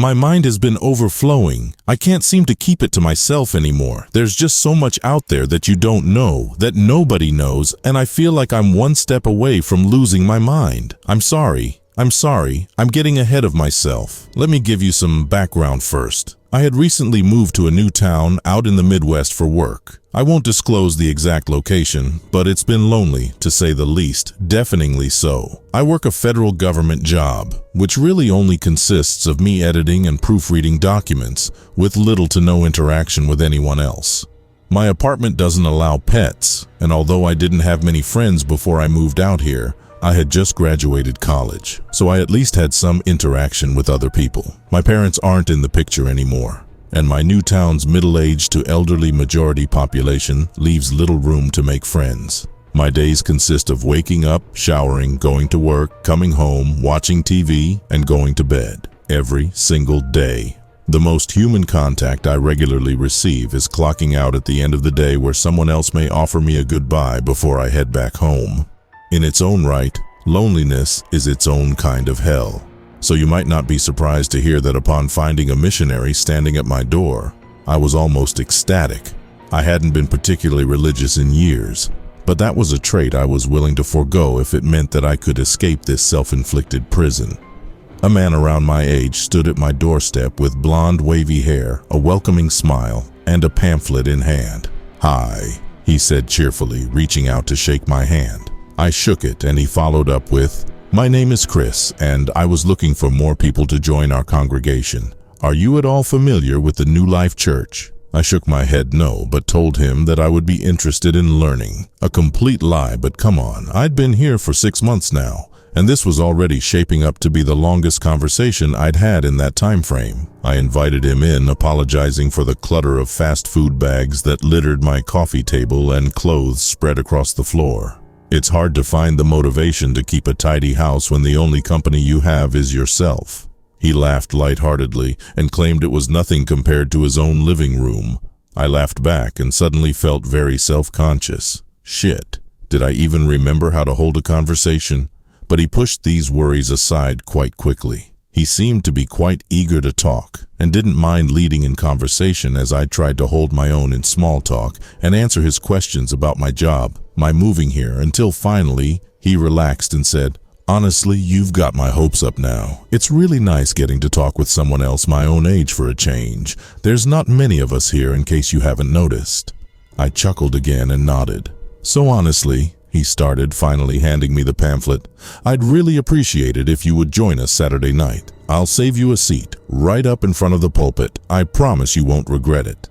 My mind has been overflowing. I can't seem to keep it to myself anymore. There's just so much out there that you don't know, that nobody knows, and I feel like I'm one step away from losing my mind. I'm sorry. I'm getting ahead of myself. Let me give you some background first. I had recently moved to a new town out in the Midwest for work. I won't disclose the exact location, but it's been lonely, to say the least, deafeningly so. I work a federal government job, which really only consists of me editing and proofreading documents, with little to no interaction with anyone else. My apartment doesn't allow pets, and although I didn't have many friends before I moved out here, I had just graduated college, so I at least had some interaction with other people. My parents aren't in the picture anymore, and my new town's middle-aged to elderly majority population leaves little room to make friends. My days consist of waking up, showering, going to work, coming home, watching TV, and going to bed. Every single day. The most human contact I regularly receive is clocking out at the end of the day where someone else may offer me a goodbye before I head back home. In its own right, loneliness is its own kind of hell. So you might not be surprised to hear that upon finding a missionary standing at my door, I was almost ecstatic. I hadn't been particularly religious in years, but that was a trait I was willing to forego if it meant that I could escape this self-inflicted prison. A man around my age stood at my doorstep with blonde, wavy hair, a welcoming smile, and a pamphlet in hand. "Hi," he said cheerfully, reaching out to shake my hand. I shook it, and he followed up with, "My name is Chris, and I was looking for more people to join our congregation. Are you at all familiar with the New Life Church?" I shook my head no, but told him that I would be interested in learning. A complete lie, but come on, I'd been here for 6 months now, and this was already shaping up to be the longest conversation I'd had in that time frame. I invited him in, apologizing for the clutter of fast food bags that littered my coffee table and clothes spread across the floor. It's hard to find the motivation to keep a tidy house when the only company you have is yourself. He laughed lightheartedly and claimed it was nothing compared to his own living room. I laughed back and suddenly felt very self-conscious. Shit, did I even remember how to hold a conversation? But he pushed these worries aside quite quickly. He seemed to be quite eager to talk and didn't mind leading in conversation as I tried to hold my own in small talk and answer his questions about my job, my moving here, until finally he relaxed and said, "Honestly, you've got my hopes up now. It's really nice getting to talk with someone else my own age for a change. There's not many of us here in case you haven't noticed." I chuckled again and nodded. "So honestly," he started, finally handing me the pamphlet, "I'd really appreciate it if you would join us Saturday night. I'll save you a seat, right up in front of the pulpit. I promise you won't regret it."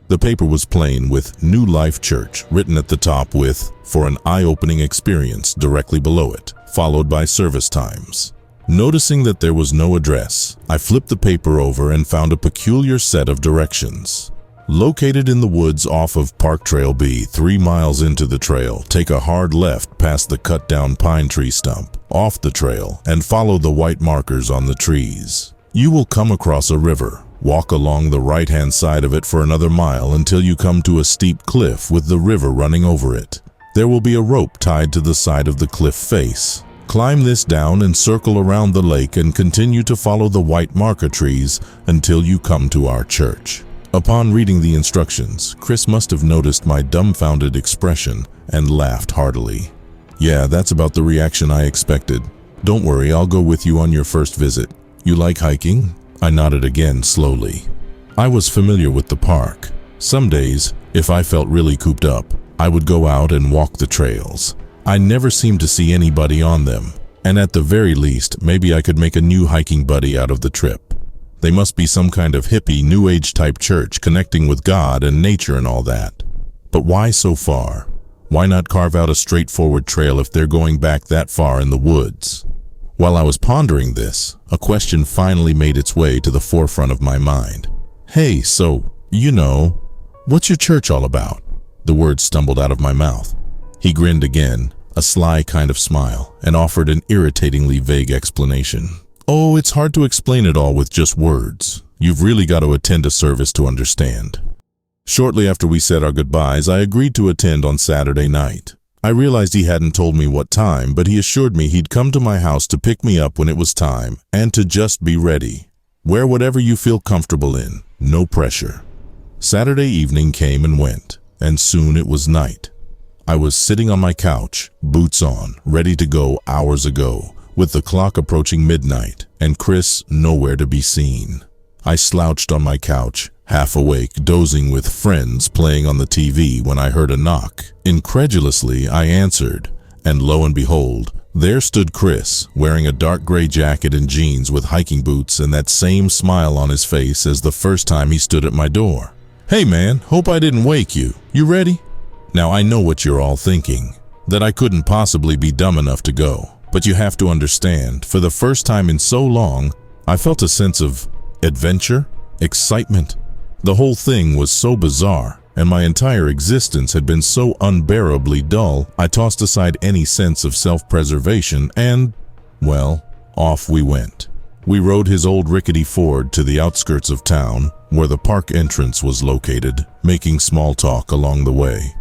The paper was plain with New Life Church written at the top with "For an eye-opening experience" directly below it, followed by service times. Noticing that there was no address, I flipped the paper over and found a peculiar set of directions. Located in the woods off of Park Trail B, 3 miles into the trail, take a hard left past the cut-down pine tree stump, off the trail, and follow the white markers on the trees. You will come across a river. Walk along the right-hand side of it for another mile until you come to a steep cliff with the river running over it. There will be a rope tied to the side of the cliff face. Climb this down and circle around the lake and continue to follow the white marker trees until you come to our church. Upon reading the instructions, Chris must have noticed my dumbfounded expression and laughed heartily. "Yeah, that's about the reaction I expected. Don't worry, I'll go with you on your first visit. You like hiking?" I nodded again slowly. I was familiar with the park. Some days, if I felt really cooped up, I would go out and walk the trails. I never seemed to see anybody on them, and at the very least, maybe I could make a new hiking buddy out of the trip. They must be some kind of hippie, new age type church connecting with God and nature and all that. But why so far? Why not carve out a straightforward trail if they're going back that far in the woods? While I was pondering this, a question finally made its way to the forefront of my mind. "Hey, so, what's your church all about?" The words stumbled out of my mouth. He grinned again, a sly kind of smile, and offered an irritatingly vague explanation. "Oh, it's hard to explain it all with just words. You've really got to attend a service to understand." Shortly after we said our goodbyes, I agreed to attend on Saturday night. I realized he hadn't told me what time, but he assured me he'd come to my house to pick me up when it was time, and to just be ready. Wear whatever you feel comfortable in, no pressure." Saturday evening came and went, and soon it was night. I was sitting on my couch, boots on, ready to go hours ago, with the clock approaching midnight, and Chris nowhere to be seen. I slouched on my couch, half awake, dozing with friends playing on the TV when I heard a knock. Incredulously, I answered, and lo and behold, there stood Chris, wearing a dark gray jacket and jeans with hiking boots and that same smile on his face as the first time he stood at my door. "Hey man, hope I didn't wake you. You ready?" Now I know what you're all thinking, that I couldn't possibly be dumb enough to go. But you have to understand, for the first time in so long, I felt a sense of adventure, excitement. The whole thing was so bizarre, and my entire existence had been so unbearably dull, I tossed aside any sense of self-preservation and, well, off we went. We rode his old rickety Ford to the outskirts of town, where the park entrance was located, making small talk along the way.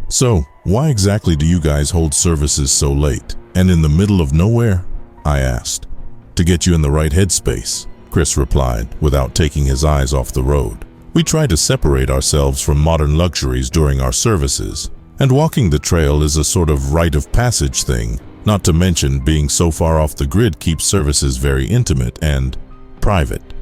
"So, why exactly do you guys hold services so late, and in the middle of nowhere?" I asked. "To get you in the right headspace," Chris replied, without taking his eyes off the road. "We try to separate ourselves from modern luxuries during our services, and walking the trail is a sort of rite of passage thing, not to mention being so far off the grid keeps services very intimate and private."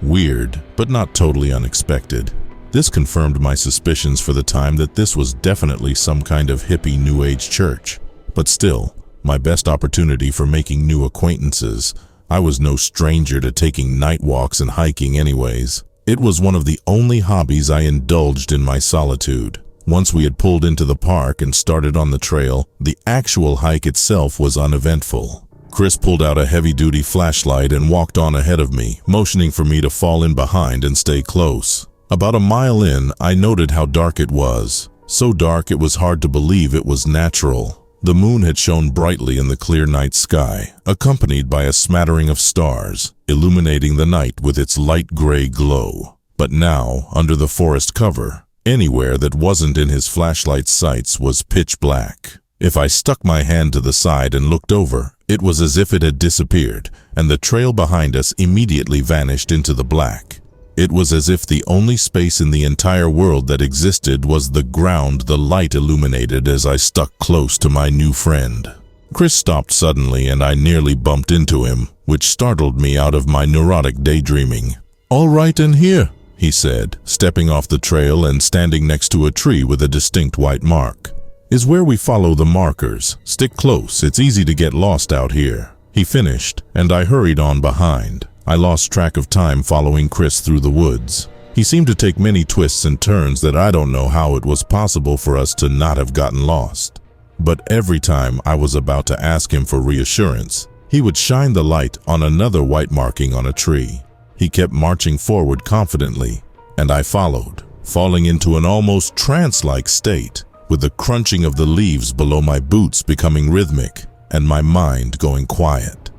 Weird, but not totally unexpected. This confirmed my suspicions for the time that this was definitely some kind of hippie New Age church. But still, my best opportunity for making new acquaintances. I was no stranger to taking night walks and hiking anyways. It was one of the only hobbies I indulged in my solitude. Once we had pulled into the park and started on the trail, the actual hike itself was uneventful. Chris pulled out a heavy-duty flashlight and walked on ahead of me, motioning for me to fall in behind and stay close. About a mile in, I noted how dark it was. So dark it was hard to believe it was natural. The moon had shone brightly in the clear night sky, accompanied by a smattering of stars, illuminating the night with its light gray glow. But now, under the forest cover, anywhere that wasn't in his flashlight's sights was pitch black. If I stuck my hand to the side and looked over, it was as if it had disappeared, and the trail behind us immediately vanished into the black. It was as if the only space in the entire world that existed was the ground the light illuminated as I stuck close to my new friend. Chris stopped suddenly and I nearly bumped into him, which startled me out of my neurotic daydreaming. "All right in here," he said, stepping off the trail and standing next to a tree with a distinct white mark. "Is where we follow the markers. Stick close, it's easy to get lost out here," he finished, and I hurried on behind. I lost track of time following Chris through the woods. He seemed to take many twists and turns that I don't know how it was possible for us to not have gotten lost. But every time I was about to ask him for reassurance, he would shine the light on another white marking on a tree. He kept marching forward confidently, and I followed, falling into an almost trance-like state, with the crunching of the leaves below my boots becoming rhythmic, and my mind going quiet.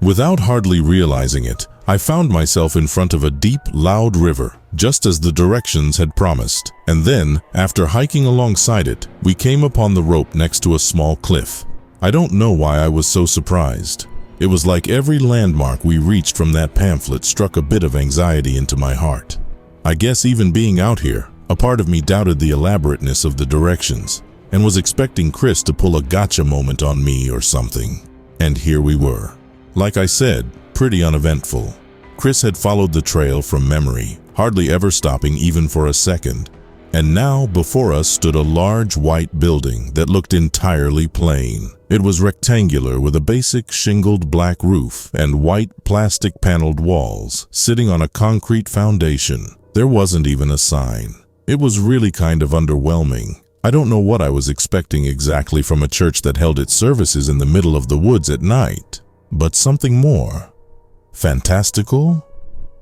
Without hardly realizing it, I found myself in front of a deep, loud river, just as the directions had promised. And then, after hiking alongside it, we came upon the rope next to a small cliff. I don't know why I was so surprised. It was like every landmark we reached from that pamphlet struck a bit of anxiety into my heart. I guess even being out here, a part of me doubted the elaborateness of the directions, and was expecting Chris to pull a gotcha moment on me or something. And here we were. Like I said, pretty uneventful. Chris had followed the trail from memory, hardly ever stopping even for a second. And now before us stood a large white building that looked entirely plain. It was rectangular with a basic shingled black roof and white plastic paneled walls, sitting on a concrete foundation. There wasn't even a sign. It was really kind of underwhelming. I don't know what I was expecting exactly from a church that held its services in the middle of the woods at night. But something more. Fantastical?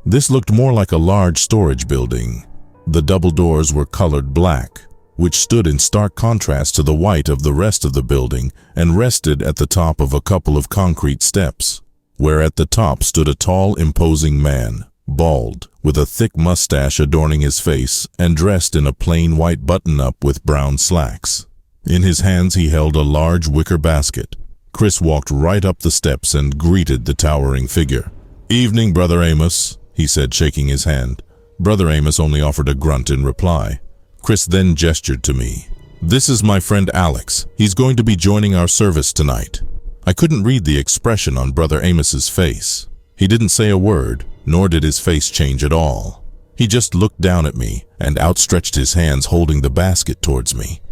This looked more like a large storage building. The double doors were colored black, which stood in stark contrast to the white of the rest of the building and rested at the top of a couple of concrete steps, where at the top stood a tall, imposing man, bald, with a thick mustache adorning his face and dressed in a plain white button-up with brown slacks. In his hands he held a large wicker basket. Chris walked right up the steps and greeted the towering figure. "Evening, Brother Amos," he said, shaking his hand. Brother Amos only offered a grunt in reply. Chris then gestured to me. "This is my friend Alex. He's going to be joining our service tonight." I couldn't read the expression on Brother Amos's face. He didn't say a word, nor did his face change at all. He just looked down at me and outstretched his hands holding the basket towards me.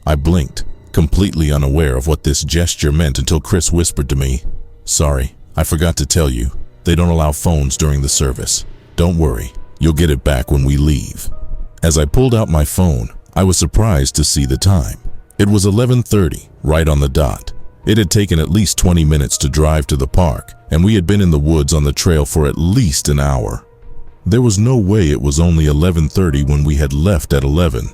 I blinked, completely unaware of what this gesture meant until Chris whispered to me, "Sorry, I forgot to tell you. They don't allow phones during the service. Don't worry, you'll get it back when we leave." As I pulled out my phone, I was surprised to see the time. It was 11:30, right on the dot. It had taken at least 20 minutes to drive to the park, and we had been in the woods on the trail for at least an hour. There was no way it was only 11:30 when we had left at 11.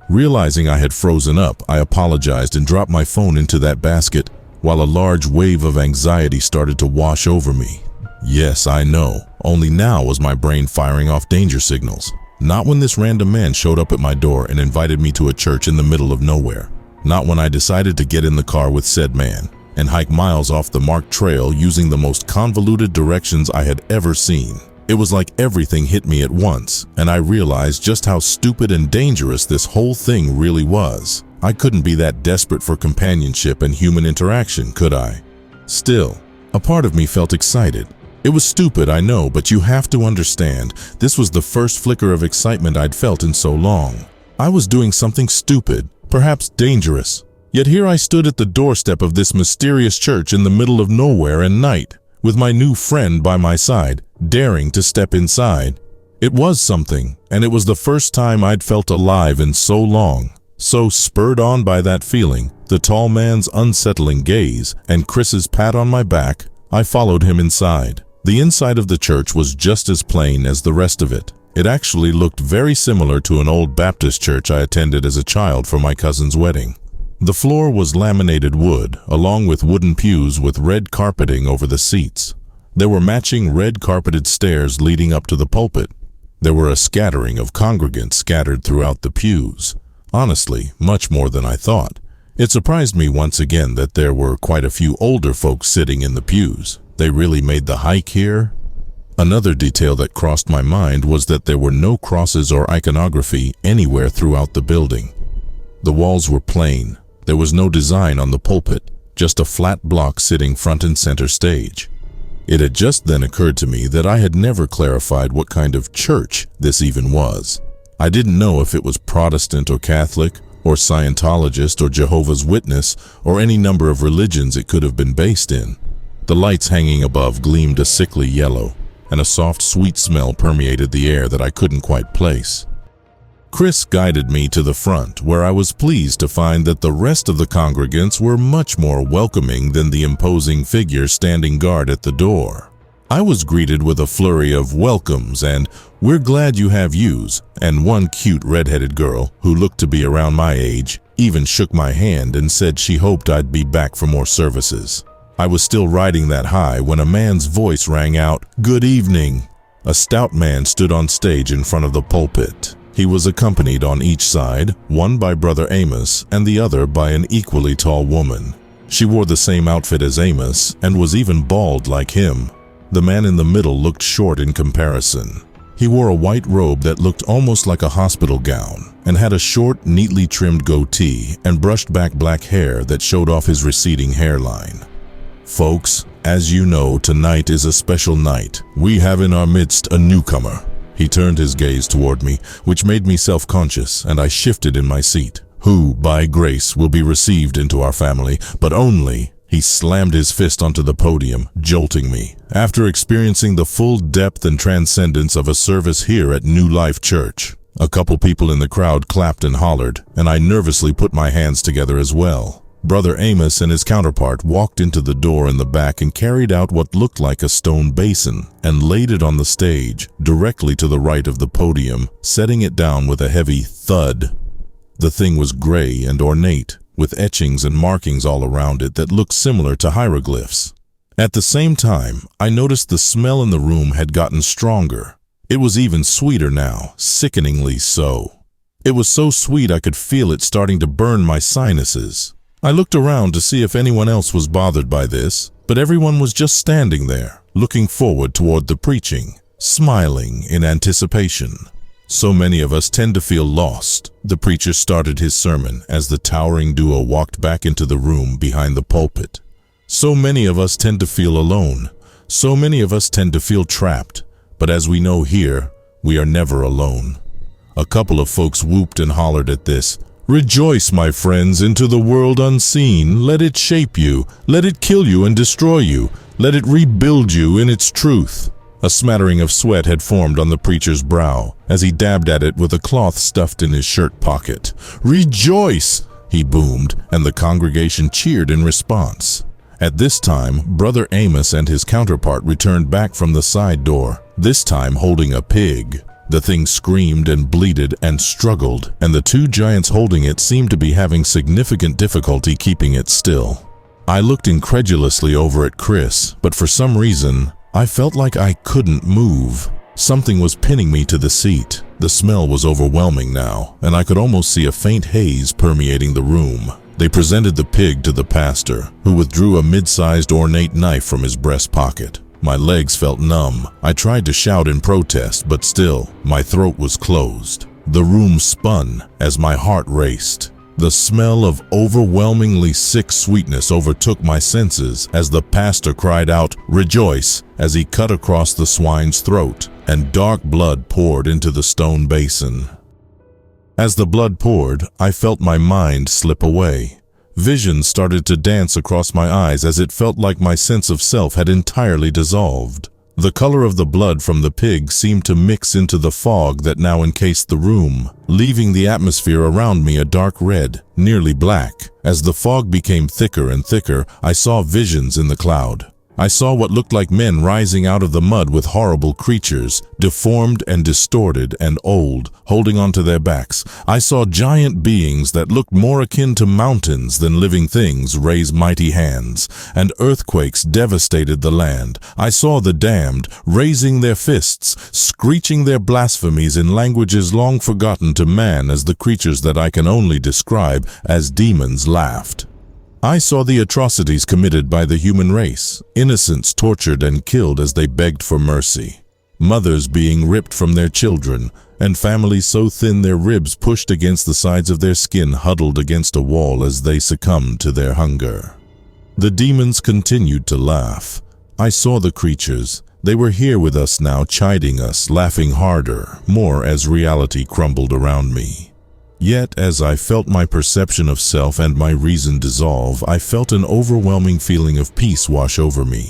Realizing I had frozen up, I apologized and dropped my phone into that basket, while a large wave of anxiety started to wash over me. Yes, I know, only now was my brain firing off danger signals. Not when this random man showed up at my door and invited me to a church in the middle of nowhere. Not when I decided to get in the car with said man and hike miles off the marked trail using the most convoluted directions I had ever seen. It was like everything hit me at once, and I realized just how stupid and dangerous this whole thing really was. I couldn't be that desperate for companionship and human interaction, could I? Still, a part of me felt excited. It was stupid, I know, but you have to understand, this was the first flicker of excitement I'd felt in so long. I was doing something stupid, perhaps dangerous. Yet here I stood at the doorstep of this mysterious church in the middle of nowhere and night, with my new friend by my side, daring to step inside. It was something, and it was the first time I'd felt alive in so long. So spurred on by that feeling, the tall man's unsettling gaze, and Chris's pat on my back, I followed him inside. The inside of the church was just as plain as the rest of it. It actually looked very similar to an old Baptist church I attended as a child for my cousin's wedding. The floor was laminated wood, along with wooden pews with red carpeting over the seats. There were matching red carpeted stairs leading up to the pulpit. There were a scattering of congregants scattered throughout the pews. Honestly, much more than I thought. It surprised me once again that there were quite a few older folks sitting in the pews. They really made the hike here. Another detail that crossed my mind was that there were no crosses or iconography anywhere throughout the building. The walls were plain. There was no design on the pulpit, just a flat block sitting front and center stage. It had just then occurred to me that I had never clarified what kind of church this even was. I didn't know if it was Protestant or Catholic, or Scientologist or Jehovah's Witness, or any number of religions it could have been based in. The lights hanging above gleamed a sickly yellow, and a soft, sweet smell permeated the air that I couldn't quite place. Chris guided me to the front, where I was pleased to find that the rest of the congregants were much more welcoming than the imposing figure standing guard at the door. I was greeted with a flurry of welcomes and "we're glad you have yous," and one cute red-headed girl, who looked to be around my age, even shook my hand and said she hoped I'd be back for more services. I was still riding that high when a man's voice rang out, "Good evening." A stout man stood on stage in front of the pulpit. He was accompanied on each side, one by Brother Amos and the other by an equally tall woman. She wore the same outfit as Amos and was even bald like him. The man in the middle looked short in comparison. He wore a white robe that looked almost like a hospital gown and had a short, neatly trimmed goatee and brushed back black hair that showed off his receding hairline. "Folks, as you know, tonight is a special night. We have in our midst a newcomer." He turned his gaze toward me, which made me self-conscious, and I shifted in my seat. "Who, by grace, will be received into our family, but only..." He slammed his fist onto the podium, jolting me. After experiencing the full depth and transcendence of a service here at New Life Church. A couple people in the crowd clapped and hollered, and I nervously put my hands together as well. Brother Amos and his counterpart walked into the door in the back and carried out what looked like a stone basin and laid it on the stage, directly to the right of the podium, setting it down with a heavy thud. The thing was gray and ornate, with etchings and markings all around it that looked similar to hieroglyphs. At the same time, I noticed the smell in the room had gotten stronger. It was even sweeter now, sickeningly so. It was so sweet I could feel it starting to burn my sinuses. I looked around to see if anyone else was bothered by this. but everyone was just standing there, looking forward toward the preaching, smiling in anticipation. So many of us tend to feel lost. The preacher started his sermon as the towering duo walked back into the room behind the pulpit. So many of us tend to feel alone. So many of us tend to feel trapped. But as we know here, we are never alone. A couple of folks whooped and hollered at this. "Rejoice, my friends, into the world unseen. Let it shape you. Let it kill you and destroy you. Let it rebuild you in its truth." A smattering of sweat had formed on the preacher's brow as he dabbed at it with a cloth stuffed in his shirt pocket. "Rejoice!" he boomed, and the congregation cheered in response. At this time, Brother Amos and his counterpart returned back from the side door, this time holding a pig. The thing screamed and bleated and struggled, and the two giants holding it seemed to be having significant difficulty keeping it still. I looked incredulously over at Chris, but for some reason, I felt like I couldn't move. Something was pinning me to the seat. The smell was overwhelming now, and I could almost see a faint haze permeating the room. They presented the pig to the pastor, who withdrew a mid-sized ornate knife from his breast pocket. My legs felt numb. I tried to shout in protest, but still, my throat was closed. The room spun as my heart raced. The smell of overwhelmingly sick sweetness overtook my senses as the pastor cried out, "Rejoice," as he cut across the swine's throat, and dark blood poured into the stone basin. As the blood poured, I felt my mind slip away. Visions started to dance across my eyes as it felt like my sense of self had entirely dissolved. The color of the blood from the pig seemed to mix into the fog that now encased the room, leaving the atmosphere around me a dark red, nearly black. As the fog became thicker and thicker, I saw visions in the cloud. I saw what looked like men rising out of the mud with horrible creatures, deformed and distorted and old, holding onto their backs. I saw giant beings that looked more akin to mountains than living things raise mighty hands, and earthquakes devastated the land. I saw the damned raising their fists, screeching their blasphemies in languages long forgotten to man as the creatures that I can only describe as demons laughed. I saw the atrocities committed by the human race, innocents tortured and killed as they begged for mercy, mothers being ripped from their children, and families so thin their ribs pushed against the sides of their skin huddled against a wall as they succumbed to their hunger. The demons continued to laugh. I saw the creatures. They were here with us now, chiding us, laughing harder, more as reality crumbled around me. Yet, as I felt my perception of self and my reason dissolve, I felt an overwhelming feeling of peace wash over me.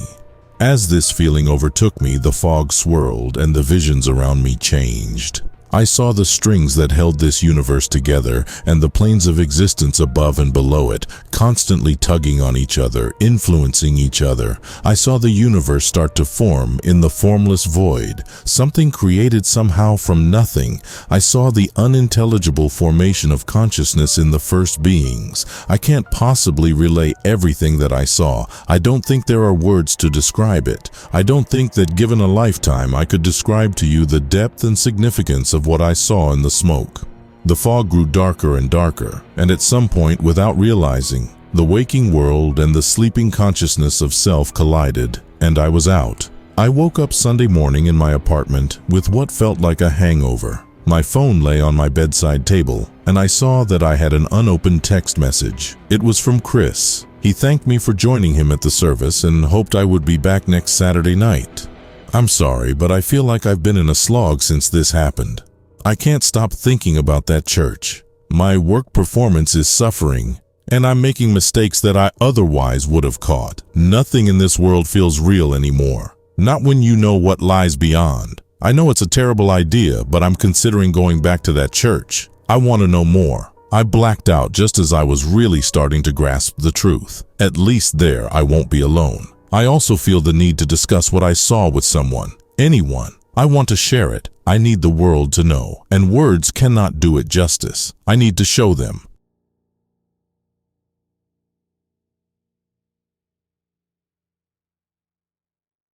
As this feeling overtook me, the fog swirled and the visions around me changed. I saw the strings that held this universe together and the planes of existence above and below it, constantly tugging on each other, influencing each other. I saw the universe start to form in the formless void, something created somehow from nothing. I saw the unintelligible formation of consciousness in the first beings. I can't possibly relay everything that I saw. I don't think there are words to describe it. I don't think that given a lifetime I could describe to you the depth and significance of what I saw in the smoke. The fog grew darker and darker, and at some point, without realizing, the waking world and the sleeping consciousness of self collided, and I was out. I woke up Sunday morning in my apartment with what felt like a hangover. My phone lay on my bedside table, and I saw that I had an unopened text message. It was from Chris. He thanked me for joining him at the service and hoped I would be back next Saturday night. I'm sorry, but I feel like I've been in a slog since this happened. I can't stop thinking about that church. My work performance is suffering, and I'm making mistakes that I otherwise would have caught. Nothing in this world feels real anymore. Not when you know what lies beyond. I know it's a terrible idea, but I'm considering going back to that church. I want to know more. I blacked out just as I was really starting to grasp the truth. At least there I won't be alone. I also feel the need to discuss what I saw with someone, anyone. I want to share it. I need the world to know, and words cannot do it justice. I need to show them.